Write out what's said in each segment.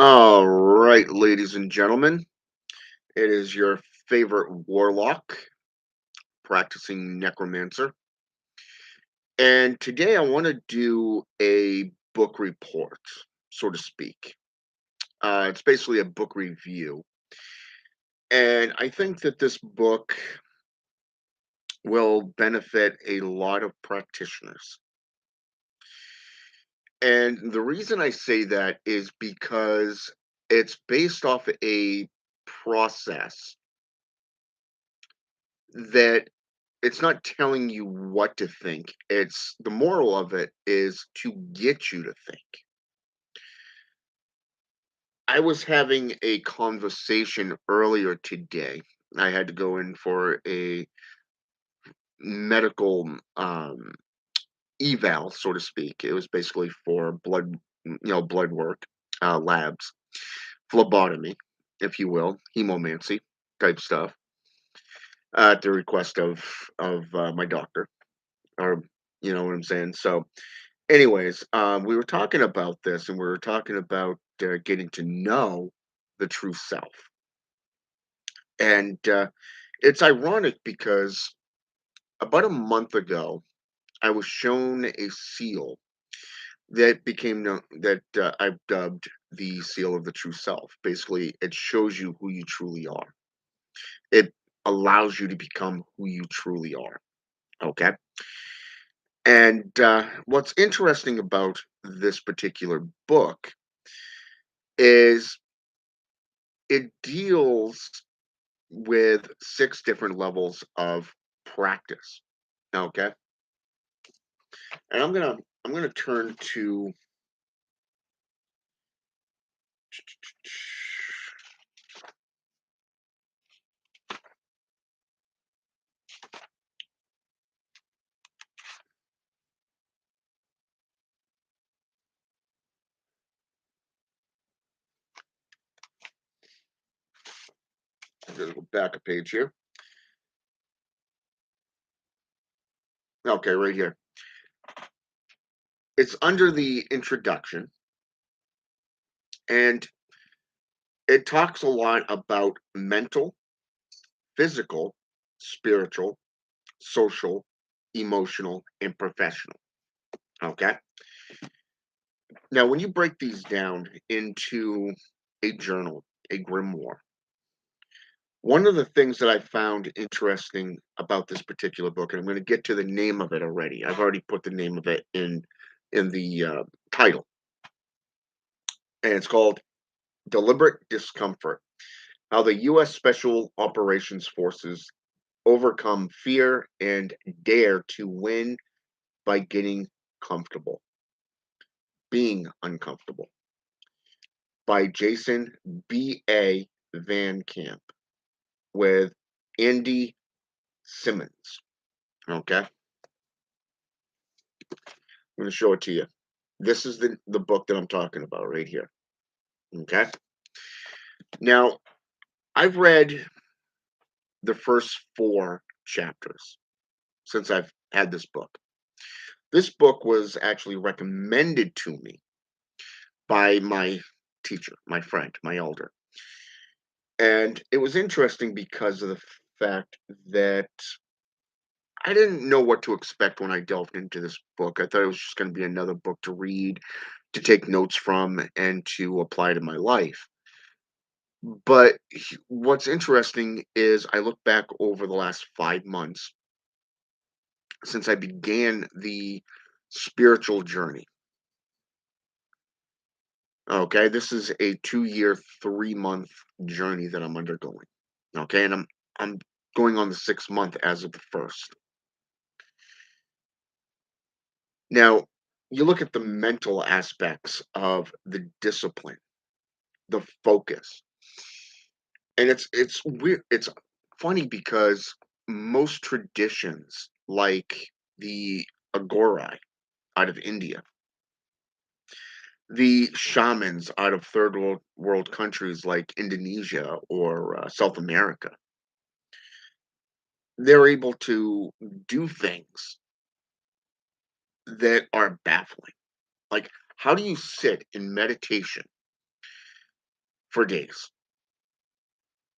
All right, ladies and gentlemen, it is your favorite warlock, practicing necromancer. And today I want to do a book report, so to speak. It's basically a book review. And I think that this book will benefit a lot of practitioners. And the reason I say that is because it's based off a process that it's not telling you what to think. It's the moral of it is to get you to think. I was having a conversation earlier today. I had to go in for a medical eval, so to speak. It was basically for blood work, labs, phlebotomy, if you will, hemomancy type stuff, at the request of my doctor, or you know what I'm saying. So anyways, we were talking about this, and we were talking about getting to know the true self. And it's ironic because about a month ago, I was shown a seal that became known that I've dubbed the seal of the true self. Basically, it shows you who you truly are. It allows you to become who you truly are. Okay. And what's interesting about this particular book is it deals with 6 different levels of practice, okay? And I'm gonna turn to I'm gonna go back a page here. Okay, right here. It's under the introduction, and it talks a lot about mental, physical, spiritual, social, emotional, and professional, okay? Now, when you break these down into a journal, a grimoire, one of the things that I found interesting about this particular book, and I'm going to get to the name of it already. I've already put the name of it in the title, and it's called "Deliberate Discomfort: How the U.S. Special Operations Forces Overcome Fear and Dare to Win by Getting Comfortable, Being Uncomfortable," by Jason B. A. Van Camp with Andy Simmons. Okay, I'm going to show it to you. This is the book that I'm talking about right here. Okay. Now, I've read the first 4 chapters since I've had this book. This book was actually recommended to me by my teacher, my friend, my elder. And it was interesting because of the fact that I didn't know what to expect when I delved into this book. I thought it was just going to be another book to read, to take notes from, and to apply to my life. But what's interesting is I look back over the last 5 months since I began the spiritual journey. Okay, this is a 2-year, 3-month journey that I'm undergoing. Okay, and I'm going on the 6th month as of the first. Now, you look at the mental aspects of the discipline, the focus, and it's weird. It's funny because most traditions, like the Agorai out of India, the shamans out of third world countries like Indonesia or South America, they're able to do things that are baffling. Like, how do you sit in meditation for days.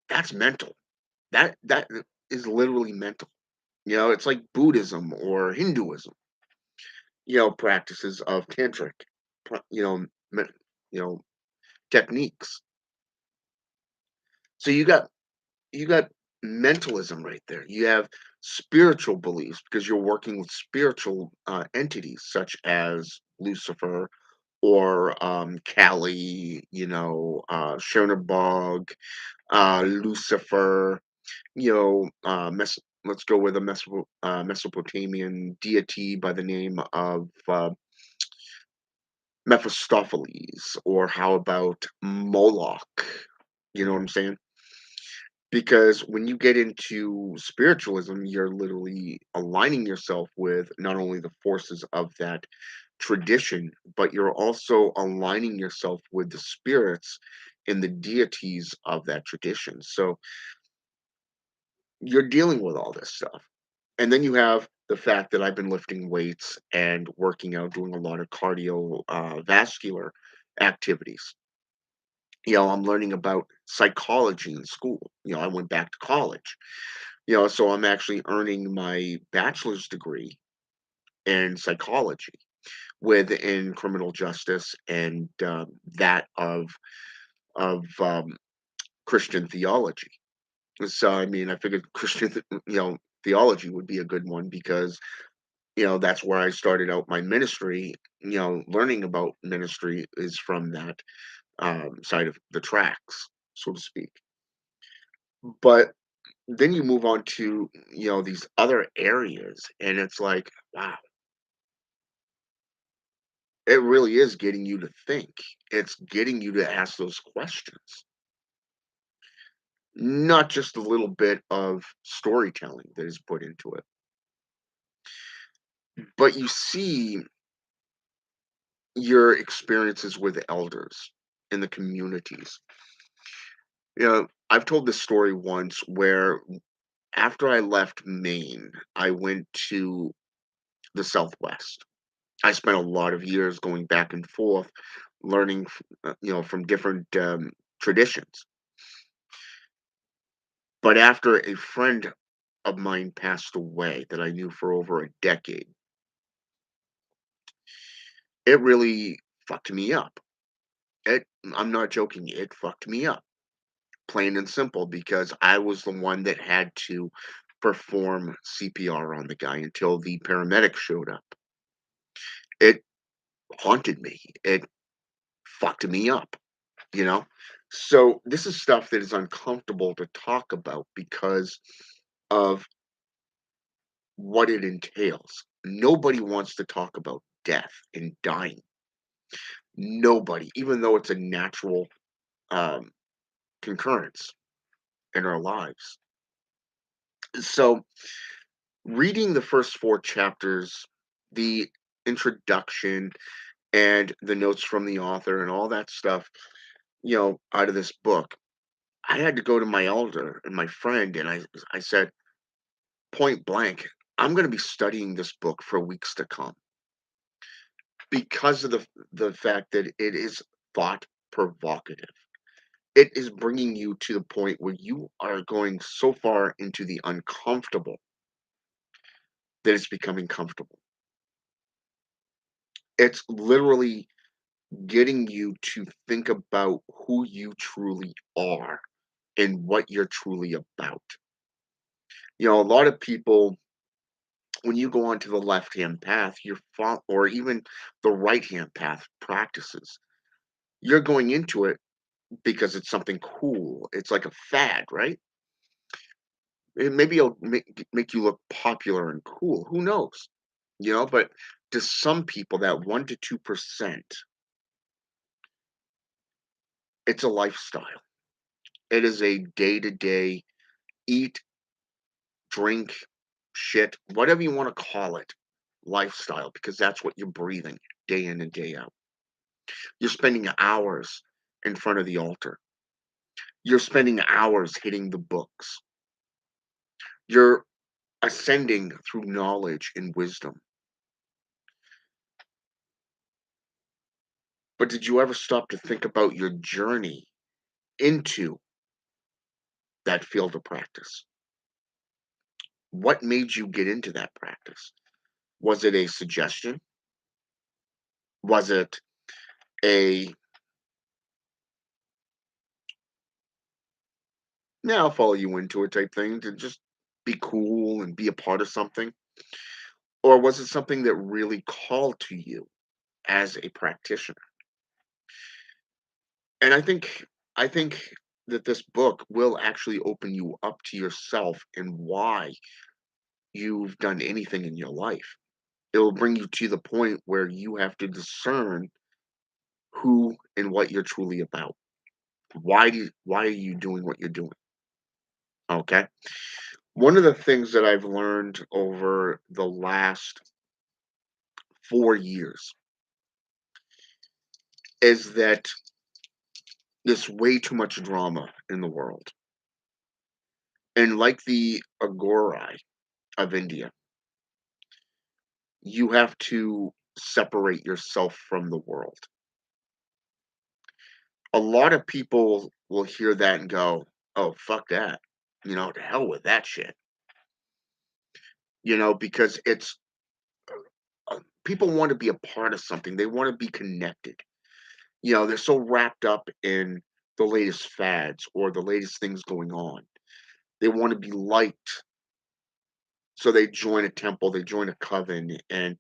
That's mental. That is literally mental. It's like Buddhism or Hinduism, practices of tantric, pra- you know, me- you know, techniques. So you got mentalism right there. You have spiritual beliefs because you're working with spiritual entities such as Lucifer or Kali, Chernabog, Lucifer, let's go with a Mesopotamian deity by the name of Mephistopheles, or how about Moloch? You know what I'm saying? Because when you get into spiritualism, you're literally aligning yourself with not only the forces of that tradition, but you're also aligning yourself with the spirits and the deities of that tradition. So you're dealing with all this stuff. And then you have the fact that I've been lifting weights and working out, doing a lot of cardio vascular activities. I'm learning about psychology in school. I went back to college. So I'm actually earning my bachelor's degree in psychology within criminal justice and that of Christian theology. So I mean, I figured theology would be a good one because that's where I started out my ministry. Learning about ministry is from that side of the tracks, so to speak. But then you move on to these other areas, and it's like, wow, it really is getting you to think. It's getting you to ask those questions, not just a little bit of storytelling that is put into it, but you see your experiences with elders in the communities. I've told this story once where after I left Maine, I went to the Southwest. I spent a lot of years going back and forth, learning, from different traditions. But after a friend of mine passed away that I knew for over a decade, it really fucked me up. I'm not joking. It fucked me up, plain and simple, because I was the one that had to perform CPR on the guy until the paramedics showed up. It haunted me. It fucked me up, you know? So this is stuff that is uncomfortable to talk about because of what it entails. Nobody wants to talk about death and dying. Nobody, even though it's a natural um, concurrence in our lives. So reading the first four chapters, the introduction and the notes from the author and all that stuff, out of this book, I had to go to my elder and my friend, and I said point blank, I'm going to be studying this book for weeks to come because of the fact that it is thought provocative. It is bringing you to the point where you are going so far into the uncomfortable that it's becoming comfortable. It's literally getting you to think about who you truly are and what you're truly about. A lot of people, when you go onto the left hand path, or even the right hand path practices, you're going into it because it's something cool. It's like a fad, right? Maybe it'll make you look popular and cool. Who knows? But to some people, that 1 to 2%, it's a lifestyle. It is a day to day eat, drink, shit, whatever you want to call it, lifestyle, because that's what you're breathing day in and day out. You're spending hours in front of the altar. You're spending hours hitting the books. You're ascending through knowledge and wisdom. But did you ever stop to think about your journey into that field of practice? What made you get into that practice? Was it a suggestion? Was it a, "Yeah, I'll follow you into it" type thing to just be cool and be a part of something? Or was it something that really called to you as a practitioner? And I think that this book will actually open you up to yourself and why you've done anything in your life. It'll bring you to the point where you have to discern who and what you're truly about. Why are you doing what you're doing? Okay? One of the things that I've learned over the last 4 years is that there's way too much drama in the world. And like the Agorai of India, you have to separate yourself from the world. A lot of people will hear that and go, "Oh, fuck that. To hell with that shit." Because people want to be a part of something. They want to be connected. They're so wrapped up in the latest fads or the latest things going on. They want to be liked. So they join a temple, they join a coven, and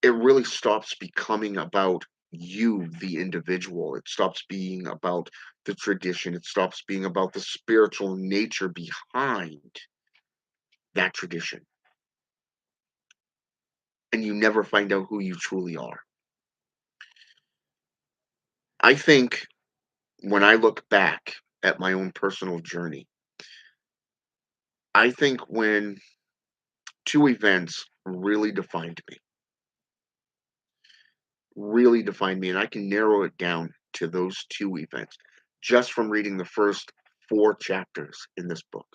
it really stops becoming about you, the individual. It stops being about the tradition. It stops being about the spiritual nature behind that tradition. And you never find out who you truly are. I think when I look back at my own personal journey, I think when two events really defined me, and I can narrow it down to those two events just from reading the first four chapters in this book.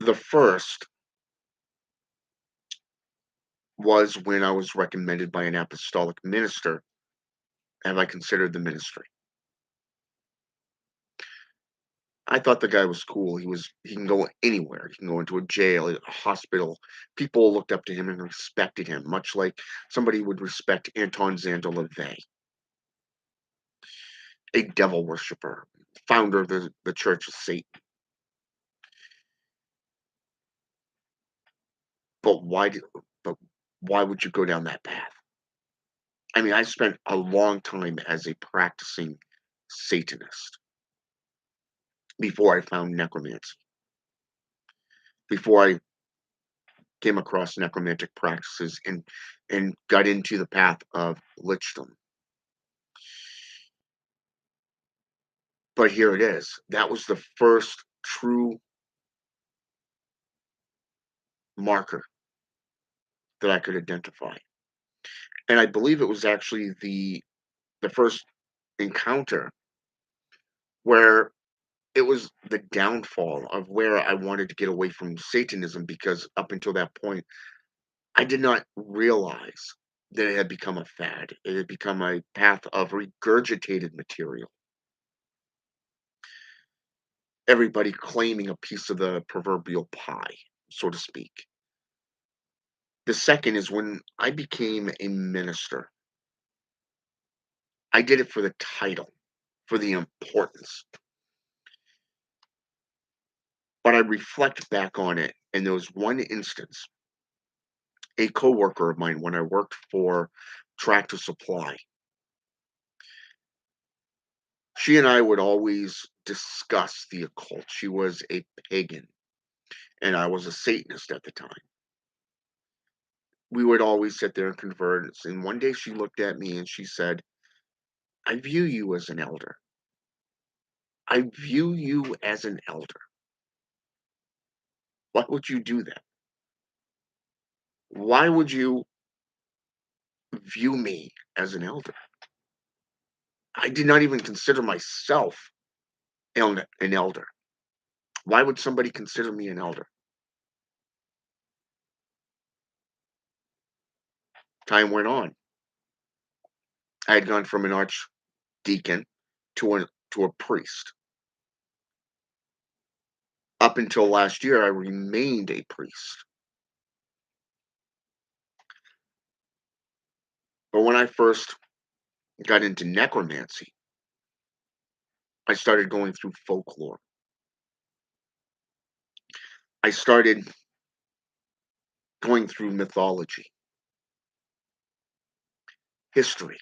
The first was when I was recommended by an apostolic minister, have I considered the ministry. I thought the guy was cool. He can go anywhere. He can go into a jail, a hospital. People looked up to him and respected him, much like somebody would respect Anton Zandaleve, a devil worshiper, founder of the Church of Satan. But but why would you go down that path? I mean, I spent a long time as a practicing Satanist before I found necromancy, before I came across necromantic practices and got into the path of lichdom. But here it is. That was the first true marker that I could identify. And I believe it was actually the first encounter where it was the downfall of where I wanted to get away from Satanism because up until that point, I did not realize that it had become a fad. It had become a path of regurgitated material. Everybody claiming a piece of the proverbial pie, so to speak. The second is when I became a minister. I did it for the title, for the importance. But I reflect back on it, and there was one instance, a coworker of mine when I worked for Tractor Supply. She and I would always discuss the occult. She was a pagan, and I was a Satanist at the time. We would always sit there and converse. And one day she looked at me and she said, "I view you as an elder. I view you as an elder. Why would you do that? Why would you view me as an elder? I did not even consider myself an elder. Why would somebody consider me an elder?" Time went on. I had gone from an deacon to a priest. Up until last year, I remained a priest. But when I first got into necromancy, I started going through folklore. I started going through mythology, history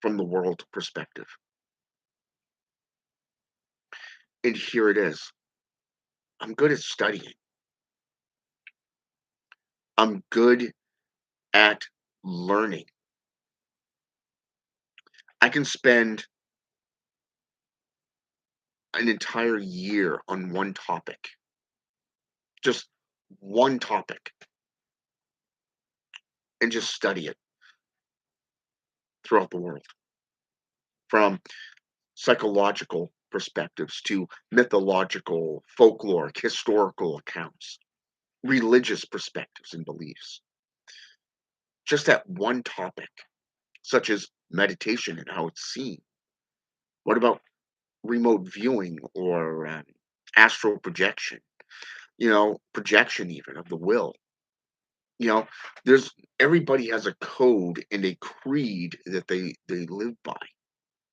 from the world perspective. And here it is. I'm good at studying. I'm good at learning. I can spend an entire year on one topic, just one topic, and just study it throughout the world, from psychological perspectives to mythological, folkloric, historical accounts, religious perspectives and beliefs. Just that one topic, such as meditation and how it's seen. What about remote viewing or astral projection? Projection even of the will. You know, there's everybody has a code and a creed that they live by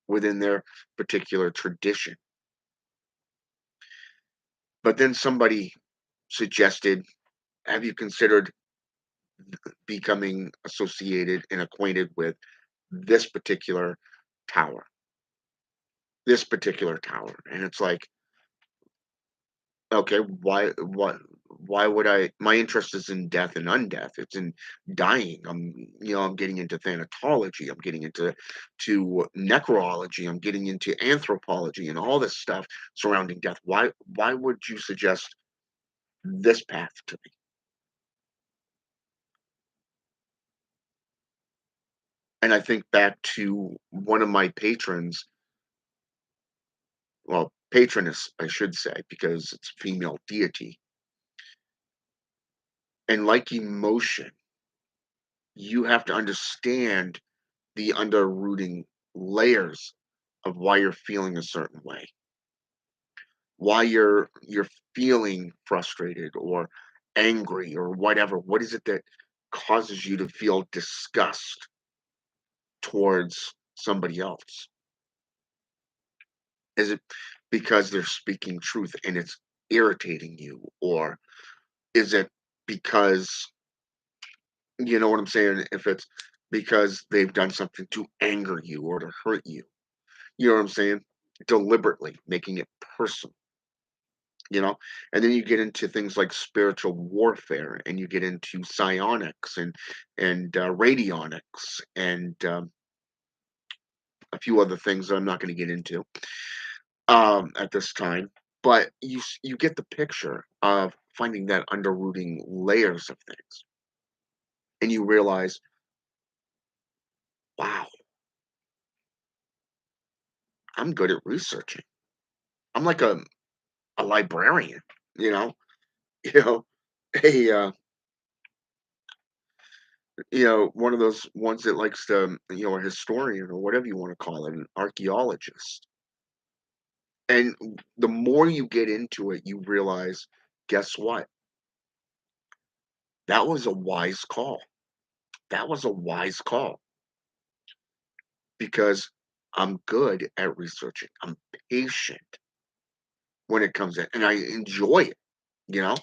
within their particular tradition. But then somebody suggested, have you considered becoming associated and acquainted with this particular tower? This particular tower. And it's like, okay, why would I my interest is in death and undeath. It's in dying. I'm getting into thanatology, I'm getting into necrology, I'm getting into anthropology and all this stuff surrounding death. Why would you suggest this path to me? And I think back to one of my patrons, well, patroness, I should say, because it's a female deity. And like emotion, you have to understand the underrooting layers of why you're feeling a certain way, why you're feeling frustrated or angry or whatever. What is it that causes you to feel disgust towards somebody else? Is it because they're speaking truth and it's irritating you? Or is it because, you know what I'm saying? If it's because they've done something to anger you or to hurt you, you know what I'm saying? Deliberately making it personal, you know? And then you get into things like spiritual warfare and you get into psionics and radionics and a few other things that I'm not going to get into at this time. But you get the picture of finding that underrooting layers of things, and you realize, wow, I'm good at researching. I'm like a librarian, you know, you know, a one of those ones that likes to, a historian or whatever you want to call it, an archaeologist. And the more you get into it, you realize, guess what? That was a wise call. That was a wise call because I'm good at researching. I'm patient when it comes in, and I enjoy it. You know,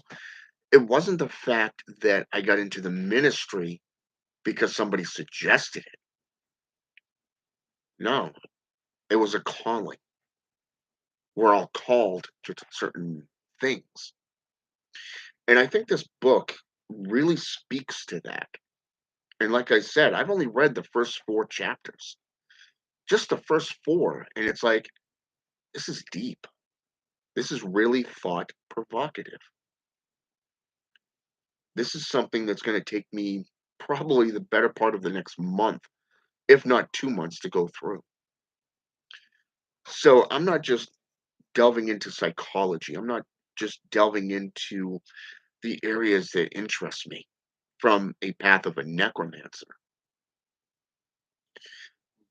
it wasn't the fact that I got into the ministry because somebody suggested it. No, it was a calling. We're all called to certain things. And I think this book really speaks to that. And like I said, I've only read the first 4 chapters, just the first 4. And it's like, this is deep. This is really thought provocative. This is something that's going to take me probably the better part of the next month, if not 2 months to go through. So I'm not just delving into psychology. I'm not just delving into the areas that interest me from a path of a necromancer.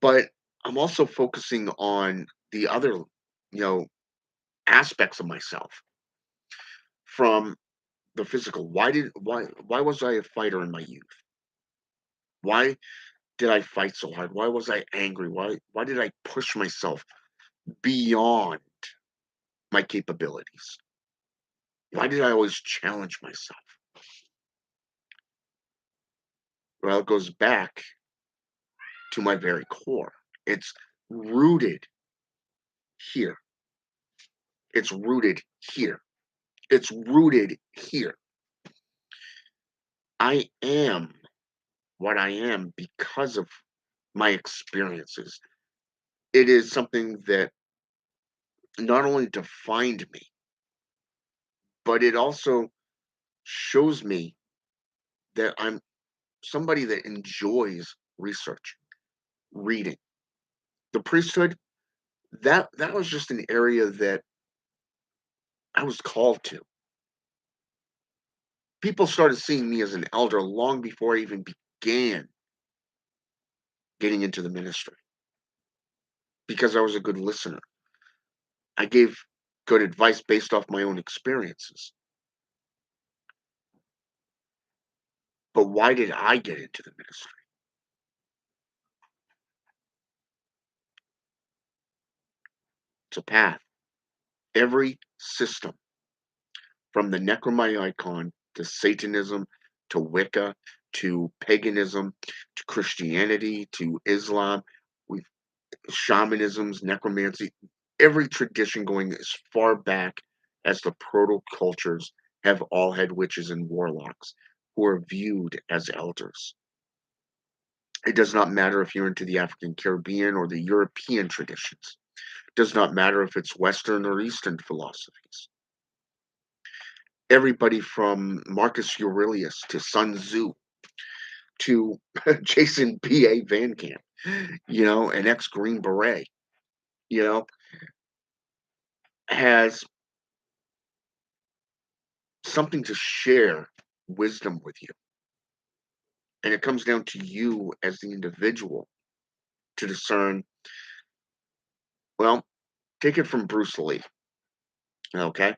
But I'm also focusing on the other, aspects of myself from the physical. Why was I a fighter in my youth? Why did I fight so hard? Why was I angry? Why did I push myself beyond my capabilities? Why did I always challenge myself? Well, it goes back to my very core. It's rooted here. It's rooted here. It's rooted here. I am what I am because of my experiences. It is something that not only defined me, but it also shows me that I'm somebody that enjoys research, reading. The priesthood, that was just an area that I was called to. People started seeing me as an elder long before I even began getting into the ministry because I was a good listener. I gave good advice based off my own experiences. But why did I get into the ministry? It's a path. Every system, from the Necronomicon to Satanism to Wicca to paganism to Christianity to Islam, we've shamanisms, necromancy, every tradition going as far back as the proto cultures have all had witches and warlocks who are viewed as elders. It does not matter if you're into the African Caribbean or the European traditions. It does not matter if it's Western or Eastern philosophies. Everybody from Marcus Aurelius to Sun Tzu to Jason B.A. Van Camp, an ex Green Beret, you know, has something to share wisdom with you. And it comes down to you as the individual to discern, well, take it from Bruce Lee, okay?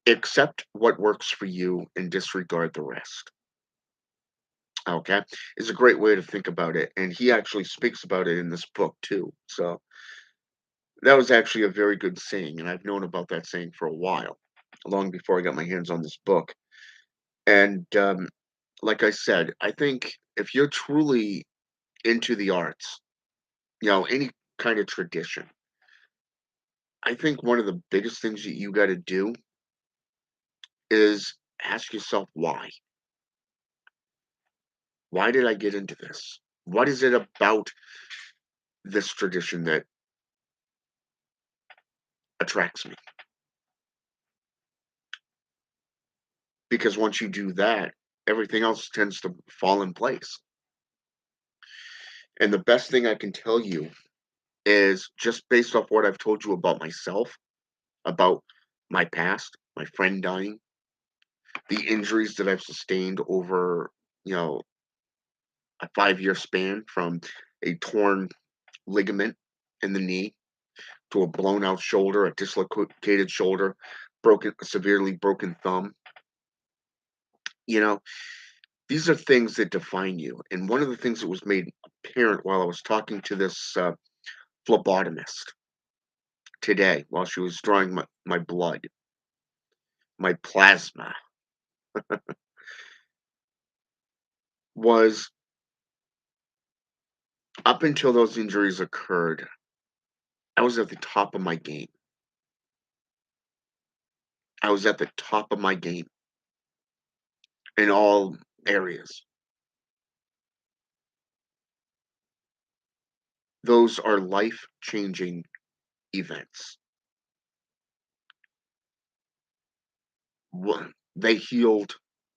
Accept what works for you and disregard the rest. Okay, is a great way to think about it, and he actually speaks about it in this book too. So that was actually a very good saying, and I've known about that saying for a while, long before I got my hands on this book. And like I said, I think if you're truly into the arts, any kind of tradition, I think one of the biggest things that you got to do is ask yourself why. Why did I get into this? What is it about this tradition that attracts me? Because once you do that, everything else tends to fall in place. And the best thing I can tell you is just based off what I've told you about myself, about my past, my friend dying, the injuries that I've sustained over, you know, a 5-year span from a torn ligament in the knee to a blown out shoulder, a dislocated shoulder, severely broken thumb. You know, these are things that define you. And one of the things that was made apparent while I was talking to this phlebotomist today, while she was drawing my blood, my plasma, was up until those injuries occurred, I was at the top of my game. I was at the top of my game in all areas. Those are life changing events. They healed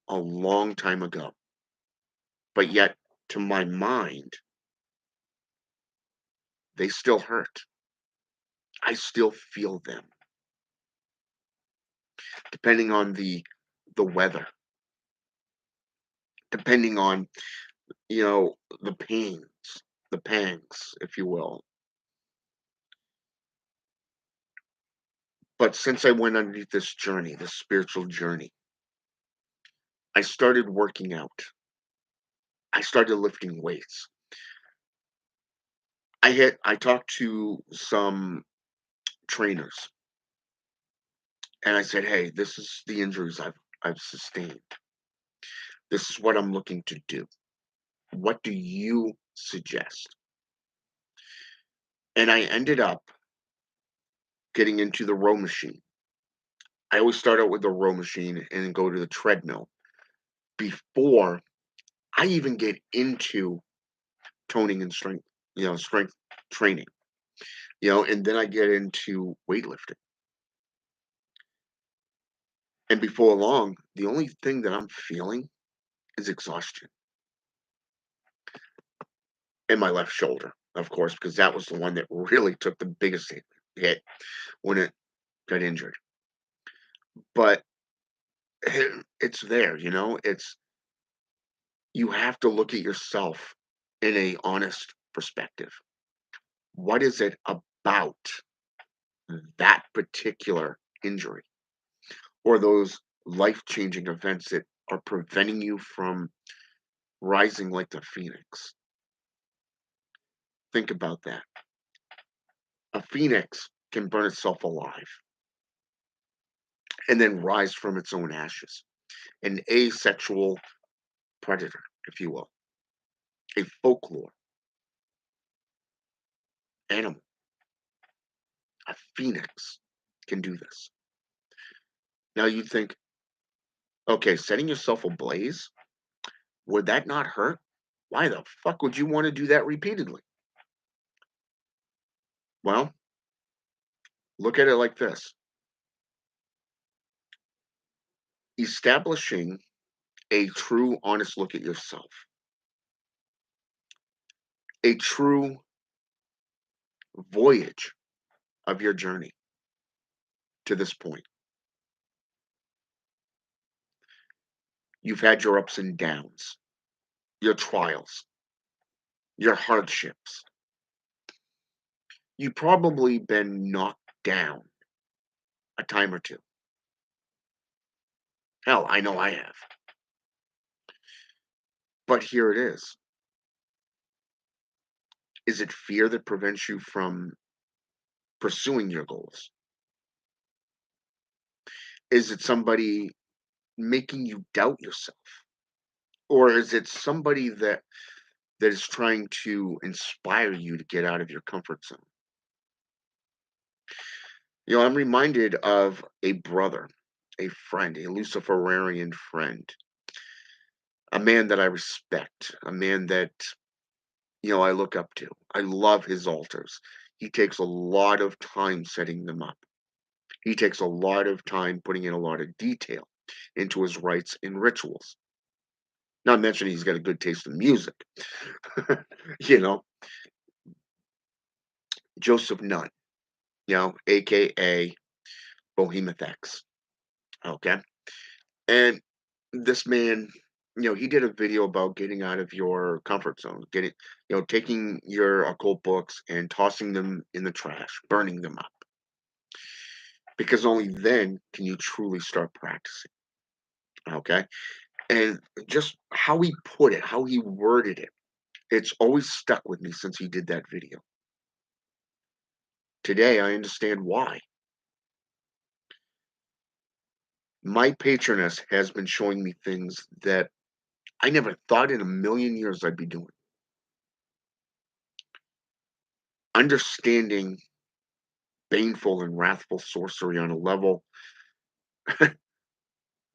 a long time ago, but yet, to my mind, they still hurt. I still feel them, depending on the weather, depending on the pains. the pangs, if you will. But since I went underneath this journey, this spiritual journey, I started working out. I started lifting weights. I talked to some trainers and I said, "Hey, this is the injuries I've sustained. This is what I'm looking to do. What do you suggest?" And I ended up getting into the row machine. I always start out with the row machine and then go to the treadmill before I even get into toning and strength training, and then I get into weightlifting. And before long, the only thing that I'm feeling is exhaustion in my left shoulder, of course, because that was the one that really took the biggest hit when it got injured. But it's there, you have to look at yourself in a honest perspective. What is it about that particular injury or those life-changing events that are preventing you from rising like the phoenix? Think about that. A phoenix can burn itself alive and then rise from its own ashes. An asexual predator, if you will, a folklore animal, a phoenix can do this. Now you think, okay, setting yourself ablaze, would that not hurt? Why the fuck would you want to do that repeatedly? Well, look at it like this: establishing a true, honest look at yourself, a true voyage of your journey to this point. You've had your ups and downs, your trials, your hardships. You've probably been knocked down a time or two. Hell, I know I have. But here it is. Is it fear that prevents you from pursuing your goals? Is it somebody making you doubt yourself? Or is it somebody that is trying to inspire you to get out of your comfort zone? I'm reminded of a brother, a friend, a Luciferian friend, a man that I respect, a man that, I look up to. I love his altars. He takes a lot of time setting them up. He takes a lot of time putting in a lot of detail into his rites and rituals. Not mentioning he's got a good taste in music. you know, Joseph Nunn, aka Bohemoth X. Okay. And this man, he did a video about getting out of your comfort zone, taking your occult books and tossing them in the trash, burning them up, because only then can you truly start practicing. Okay. And just how he put it, how he worded it, it's always stuck with me since he did that video. Today, I understand why. My patroness has been showing me things that I never thought in a million years I'd be doing. Understanding baneful and wrathful sorcery on a level,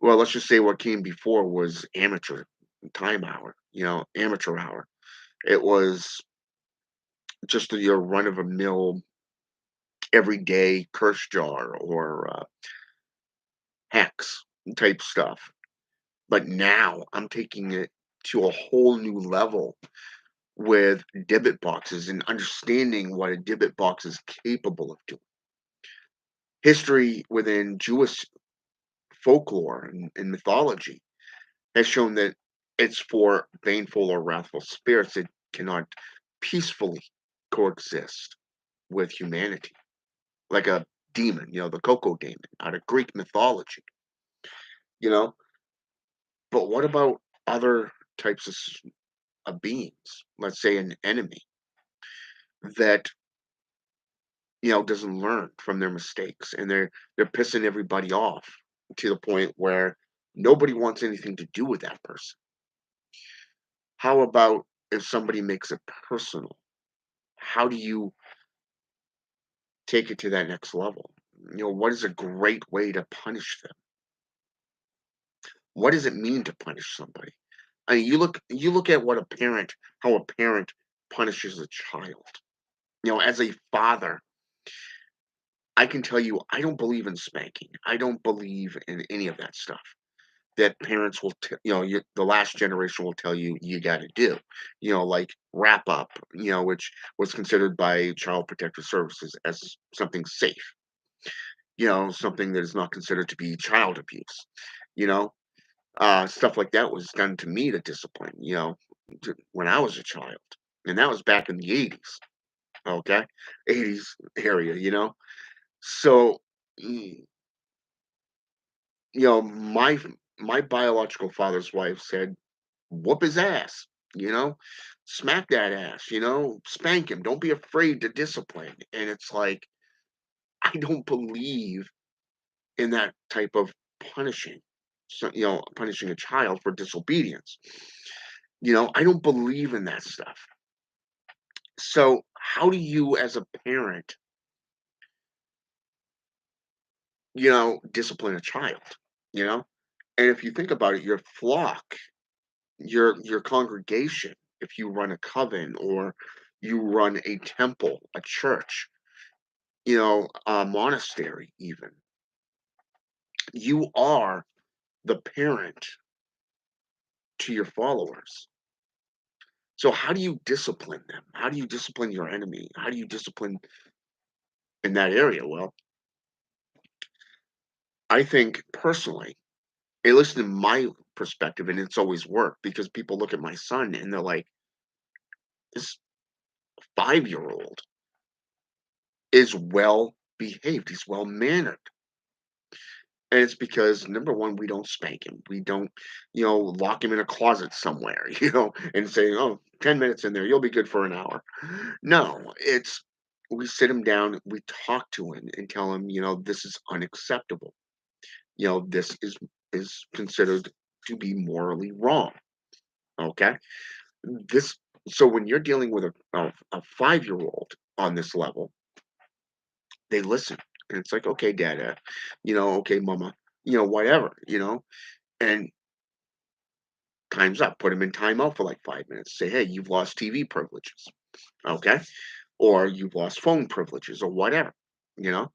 well, let's just say what came before was amateur time hour, amateur hour. It was just your run of a mill, everyday curse jar or hex type stuff. But now I'm taking it to a whole new level with Dibbit boxes and understanding what a Dibbit box is capable of doing. History within Jewish folklore and mythology has shown that it's for baneful or wrathful spirits that cannot peacefully coexist with humanity, like a demon, the Coco demon out of Greek mythology, you know? But what about other types of beings? Let's say an enemy that, doesn't learn from their mistakes and they're pissing everybody off to the point where nobody wants anything to do with that person. How about if somebody makes it personal? How do you take it to that next level? What is a great way to punish them? What does it mean to punish somebody? I mean, you look at how a parent punishes a child. As a father, I can tell you I don't believe in spanking. I don't believe in any of that stuff that parents will the last generation will tell you you got to do. Like wrap up, which was considered by child protective services as something safe. Something that is not considered to be child abuse. You know, stuff like that was done to me to discipline, when I was a child. And that was back in the 80s, okay? 80s area. So, y- my biological father's wife said, whoop his ass, you know, smack that ass, spank him. Don't be afraid to discipline. And it's like, I don't believe in that type of punishing. So, punishing a child for disobedience. I don't believe in that stuff. So, how do you, as a parent, discipline a child? You know, and if you think about it, your flock, your congregation, if you run a coven or you run a temple, a church, a monastery, even, you are the parent to your followers. So, how do you discipline them? How do you discipline your enemy? How do you discipline in that area? Well, I think personally, at least in my perspective, and it's always worked because people look at my son and they're like, this 5-year-old is well behaved. He's well mannered. And it's because number one, we don't spank him. We don't, lock him in a closet somewhere, and say, oh, 10 minutes in there, you'll be good for an hour. No, it's we sit him down, we talk to him and tell him, this is unacceptable. This is considered to be morally wrong. Okay. This so when you're dealing with a 5-year-old on this level, they listen. And it's like, okay, dada, okay, mama, whatever, and time's up. Put them in timeout for like 5 minutes. Say, hey, you've lost TV privileges, okay? Or you've lost phone privileges or whatever, you know?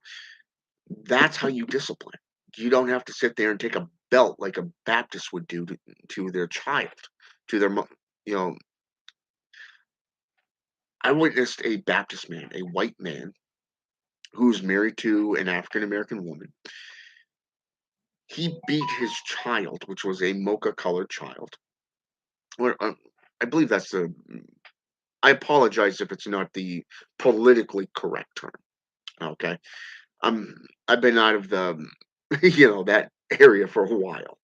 That's how you discipline. You don't have to sit there and take a belt like a Baptist would do to their child, to their, you know, I witnessed a Baptist man, a white man, who's married to an African American woman. He beat his child, which was a mocha colored child. Or, I believe that's the. I apologize if it's not the politically correct term. Okay, I've been out of the, that area for a while,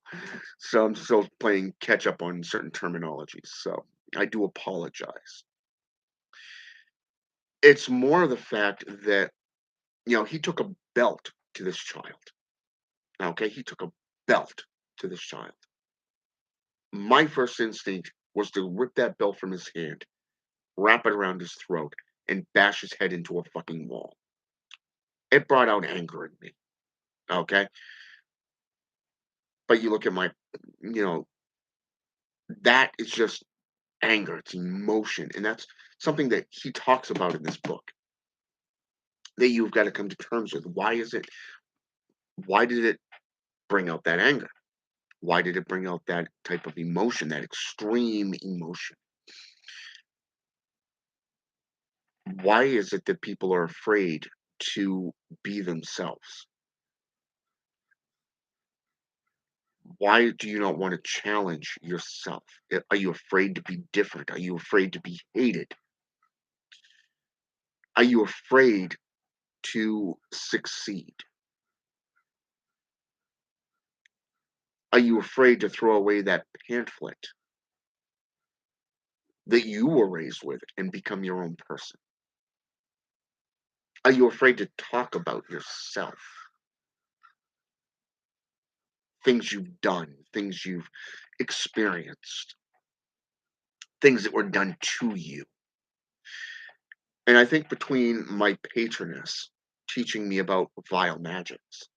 so I'm still playing catch up on certain terminologies. So I do apologize. It's more of the fact that he took a belt to this child. Okay, he took a belt to this child. My first instinct was to rip that belt from his hand, wrap it around his throat, and bash his head into a fucking wall. It brought out anger in me. Okay, but you look at you know, that is just anger. It's emotion, and that's something that he talks about in this book. That you've got to come to terms with. Why is it? Why did it bring out that anger? Why did it bring out that type of emotion, that extreme emotion? Why is it that people are afraid to be themselves? Why do you not want to challenge yourself? Are you afraid to be different? Are you afraid to be hated? Are you afraid to succeed? Are you afraid to throw away that pamphlet that you were raised with and become your own person? Are you afraid to talk about yourself? Things you've done, things you've experienced, things that were done to you. And I think between my patroness teaching me about vile magics,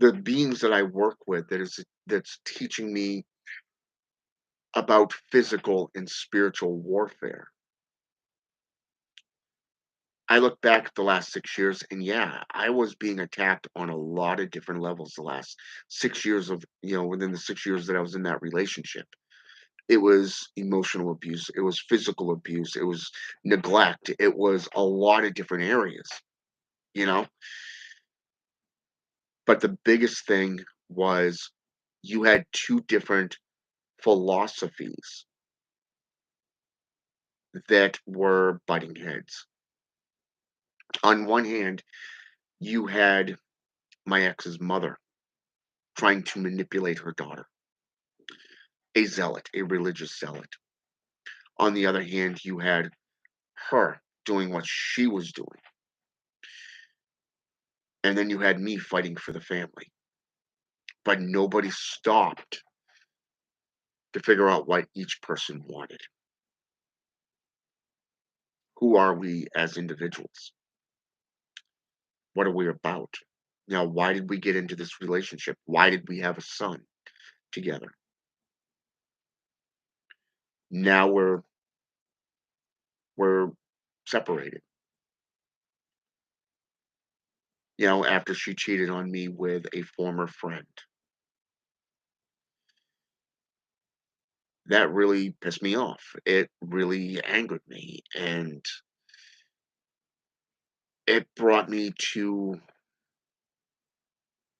the beings that I work with that's teaching me about physical and spiritual warfare. I look back at the last 6 years and yeah, I was being attacked on a lot of different levels the last 6 years of, within the 6 years that I was in that relationship. It was emotional abuse, it was physical abuse, it was neglect, it was a lot of different areas, you know? But the biggest thing was you had 2 different philosophies that were butting heads. On one hand, you had my ex's mother trying to manipulate her daughter, a zealot, a religious zealot. On the other hand, you had her doing what she was doing. And then you had me fighting for the family. But nobody stopped to figure out what each person wanted. Who are we as individuals? What are we about? Now, why did we get into this relationship? Why did we have a son together? Now we're separated. After she cheated on me with a former friend. That really pissed me off. It really angered me, and it brought me to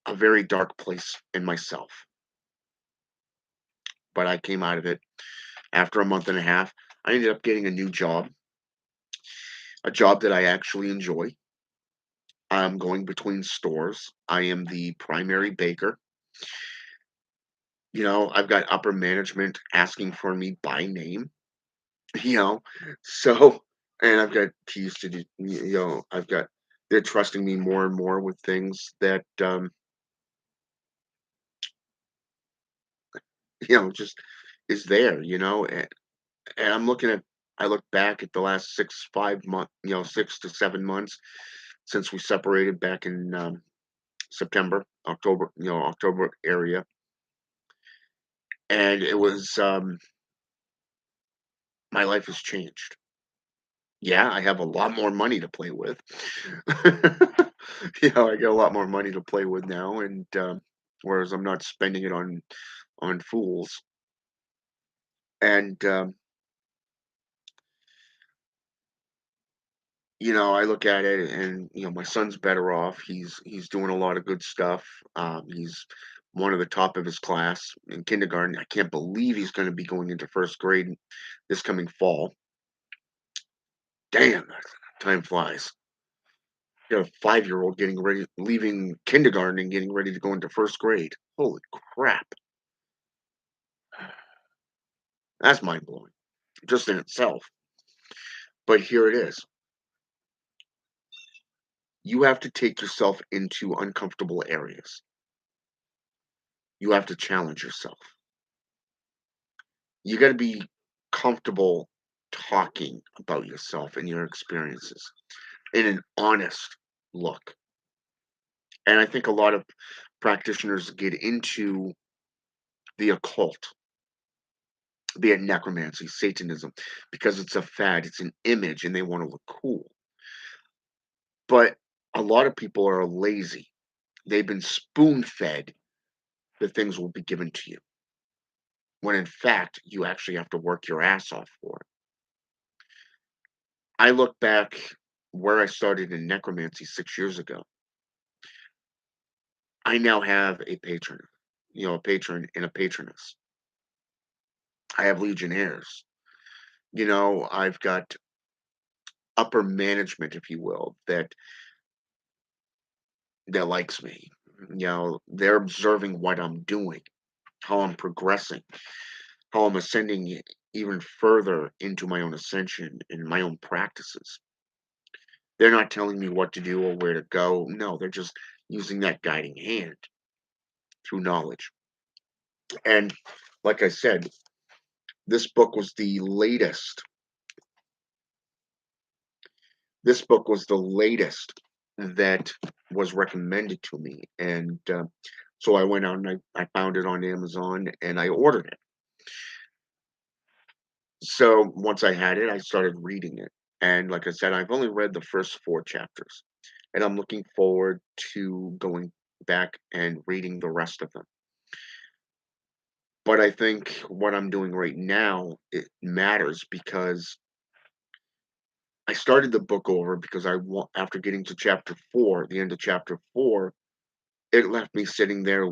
a very dark place in myself. But I came out of it after a month and a half. I ended up getting a new job, a job that I actually enjoy. I'm going between stores. I am the primary baker. I've got upper management asking for me by name, you know, so, and I've got keys to do, they're trusting me more and more with things that, just is there, and I look back at the last 5 months, 6 to 7 months since we separated back in September, October area. And it was, my life has changed. Yeah, I have a lot more money to play with. I get a lot more money to play with now, and whereas I'm not spending it on fools. And I look at it, and my son's better off. He's doing a lot of good stuff. He's one of the top of his class in kindergarten. I can't believe he's going to be going into first grade this coming fall. Damn, time flies. Got a 5-year-old getting ready, leaving kindergarten and getting ready to go into first grade. Holy crap! That's mind blowing, just in itself. But here it is. You have to take yourself into uncomfortable areas. You have to challenge yourself. You got to be comfortable talking about yourself and your experiences in an honest look. And I think a lot of practitioners get into the occult, be it necromancy, Satanism, because it's a fad, it's an image, and they want to look cool. But a lot of people are lazy. They've been spoon fed that things will be given to you, when in fact, you actually have to work your ass off for it. I look back where I started in necromancy 6 years ago. I now have a patron, a patron and a patroness. I have legionnaires. I've got upper management, if you will, that likes me. They're observing what I'm doing, how I'm progressing, how I'm ascending even further into my own ascension and my own practices. They're not telling me what to do or where to go. No, they're just using that guiding hand through knowledge. And like I said, this book was the latest. This book was the latest that was recommended to me. And so I went out and I found it on Amazon and I ordered it. So once I had it, I started reading it. And like I said, I've only read the first four chapters. And I'm looking forward to going back and reading the rest of them. But I think what I'm doing right now, it matters because I started the book over because I want after getting to chapter 4, the end of chapter 4, it left me sitting there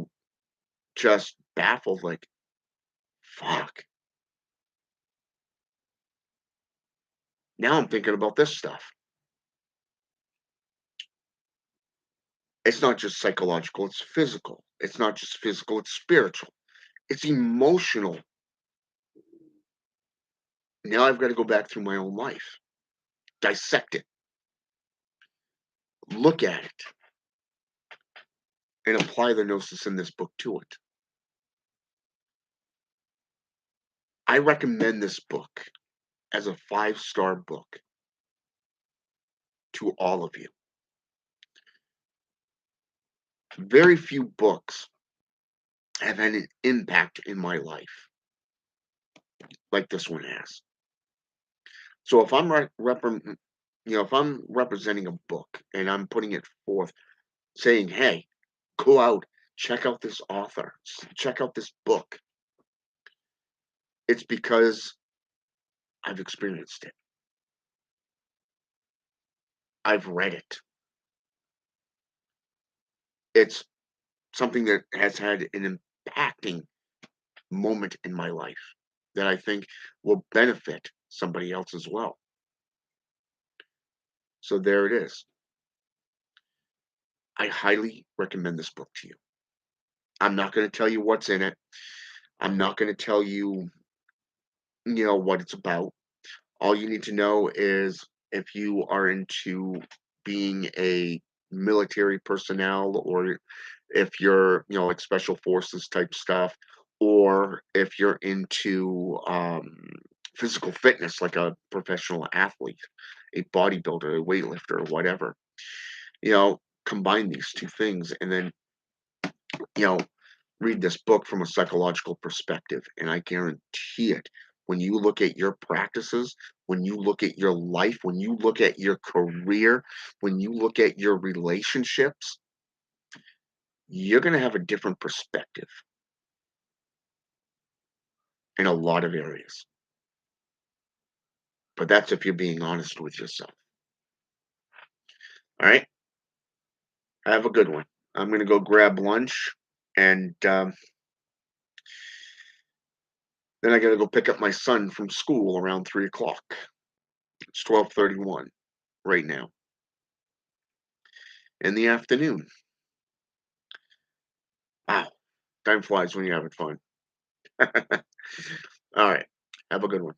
just baffled like, "Fuck, now I'm thinking about this stuff." It's not just psychological, it's physical. It's not just physical, it's spiritual. It's emotional. Now I've gotta go back through my own life, dissect it, look at it, and apply the gnosis in this book to it. I recommend this book as a five-star book to all of you. Very few books have had an impact in my life like this one has. So if I'm if I'm representing a book and I'm putting it forth saying, "Hey, go out, check out this author, check out this book," it's because I've experienced it. I've read it. It's something that has had an impacting moment in my life that I think will benefit somebody else as well. So there it is. I highly recommend this book to you. I'm not going to tell you what's in it. I'm not going to tell you, what it's about. All you need to know is if you are into being a military personnel or if you're, like special forces type stuff, or if you're into physical fitness, like a professional athlete, a bodybuilder, a weightlifter, whatever, combine these two things and then, you know, read this book from a psychological perspective. And I guarantee it, when you look at your practices, when you look at your life, when you look at your career, when you look at your relationships, you're going to have a different perspective in a lot of areas. But that's if you're being honest with yourself. All right. Have a good one. I'm going to go grab lunch and then I got to go pick up my son from school around 3 o'clock. It's 12:31 right now in the afternoon. Wow. Time flies when you're having fun. All right. Have a good one.